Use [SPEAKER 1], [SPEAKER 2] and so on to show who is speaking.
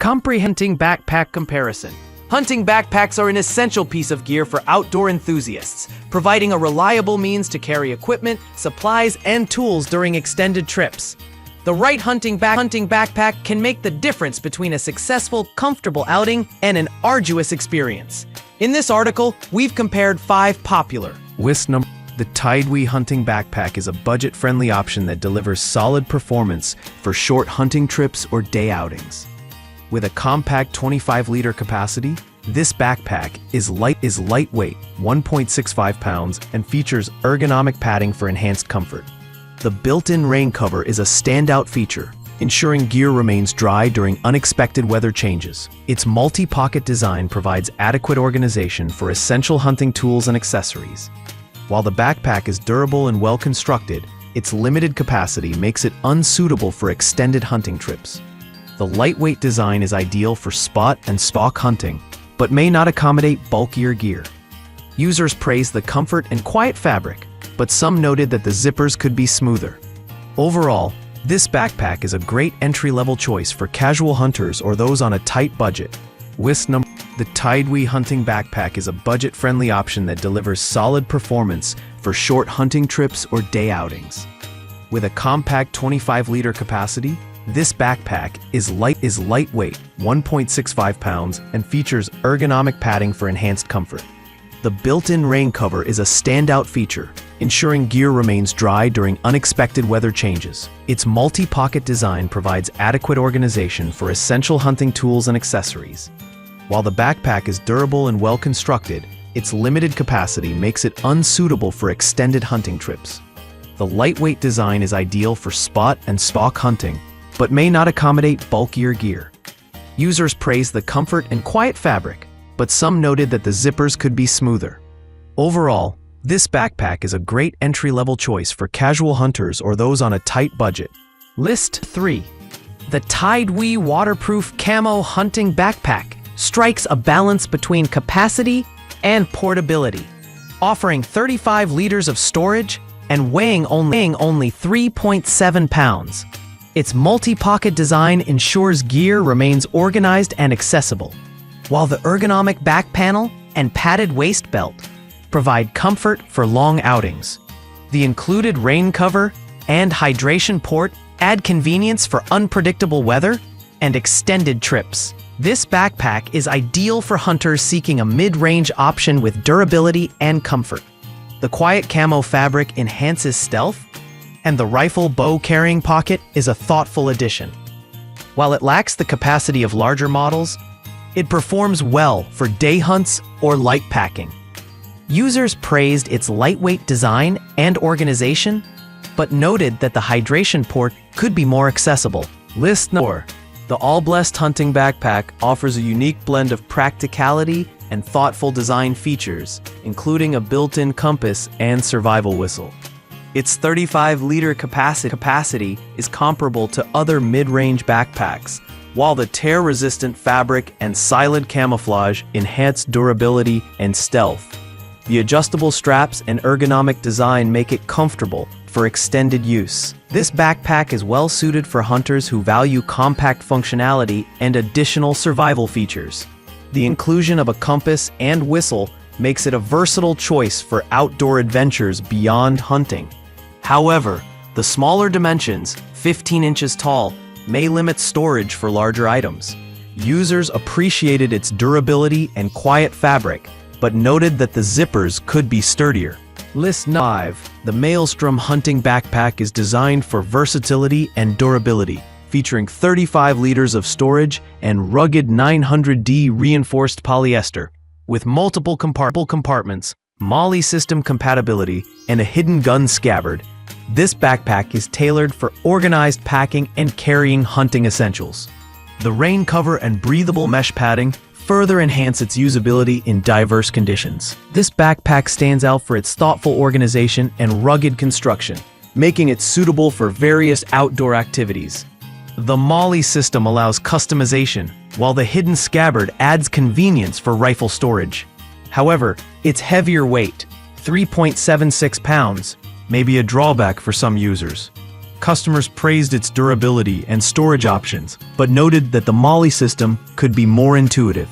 [SPEAKER 1] Comprehending backpack comparison. Hunting backpacks are an essential piece of gear for outdoor enthusiasts, providing a reliable means to carry equipment, supplies, and tools during extended trips. The right hunting backpack can make the difference between a successful, comfortable outing and an arduous experience. In this article, we've compared 5 popular.
[SPEAKER 2] The Tidewee Hunting Backpack is a budget-friendly option that delivers solid performance for short hunting trips or day outings. With a compact 25-liter capacity, this backpack is lightweight, 1.65 pounds, and features ergonomic padding for enhanced comfort. The built-in rain cover is a standout feature, ensuring gear remains dry during unexpected weather changes. Its multi-pocket design provides adequate organization for essential hunting tools and accessories. While the backpack is durable and well-constructed, its limited capacity makes it unsuitable for extended hunting trips. The lightweight design is ideal for spot and stalk hunting, but may not accommodate bulkier gear. Users praised the comfort and quiet fabric, but some noted that the zippers could be smoother. Overall, this backpack is a great entry-level choice for casual hunters or those on a tight budget. The Tidewee Hunting Backpack is a budget-friendly option that delivers solid performance for short hunting trips or day outings. With a compact 25-liter capacity, this backpack is lightweight, 1.65 pounds, and features ergonomic padding for enhanced comfort. The built-in rain cover is a standout feature, ensuring gear remains dry during unexpected weather changes. Its multi-pocket design provides adequate organization for essential hunting tools and accessories. While the backpack is durable and well-constructed, its limited capacity makes it unsuitable for extended hunting trips. The lightweight design is ideal for spot and stalk hunting, but may not accommodate bulkier gear. Users praised the comfort and quiet fabric, but some noted that the zippers could be smoother. Overall, this backpack is a great entry-level choice for casual hunters or those on a tight budget.
[SPEAKER 1] List 3. The Tidewee Waterproof Camo Hunting Backpack strikes a balance between capacity and portability, offering 35 liters of storage and weighing only 3.7 pounds. Its multi-pocket design ensures gear remains organized and accessible, while the ergonomic back panel and padded waist belt provide comfort for long outings. The included rain cover and hydration port add convenience for unpredictable weather and extended trips. This backpack is ideal for hunters seeking a mid-range option with durability and comfort. The quiet camo fabric enhances stealth, and the rifle bow carrying pocket is a thoughtful addition. While it lacks the capacity of larger models, it performs well for day hunts or light packing. Users praised its lightweight design and organization, but noted that the hydration port could be more accessible.
[SPEAKER 2] List 4. The All Blessed Hunting Backpack offers a unique blend of practicality and thoughtful design features, including a built-in compass and survival whistle. Its 35-liter capacity is comparable to other mid-range backpacks, while the tear-resistant fabric and silent camouflage enhance durability and stealth. The adjustable straps and ergonomic design make it comfortable for extended use. This backpack is well-suited for hunters who value compact functionality and additional survival features. The inclusion of a compass and whistle makes it a versatile choice for outdoor adventures beyond hunting. However, the smaller dimensions, 15 inches tall, may limit storage for larger items. Users appreciated its durability and quiet fabric, but noted that the zippers could be sturdier. List 5. The Maelstrom Hunting Backpack is designed for versatility and durability, featuring 35 liters of storage and rugged 900D reinforced polyester. With multiple compartments, MOLLE system compatibility, and a hidden gun scabbard, this backpack is tailored for organized packing and carrying hunting essentials. The rain cover and breathable mesh padding further enhance its usability in diverse conditions. This backpack stands out for its thoughtful organization and rugged construction, making it suitable for various outdoor activities. The MOLLE system allows customization, while the hidden scabbard adds convenience for rifle storage. However, its heavier weight, 3.76 pounds, may be a drawback for some users. Customers praised its durability and storage options, but noted that the MOLLE system could be more intuitive.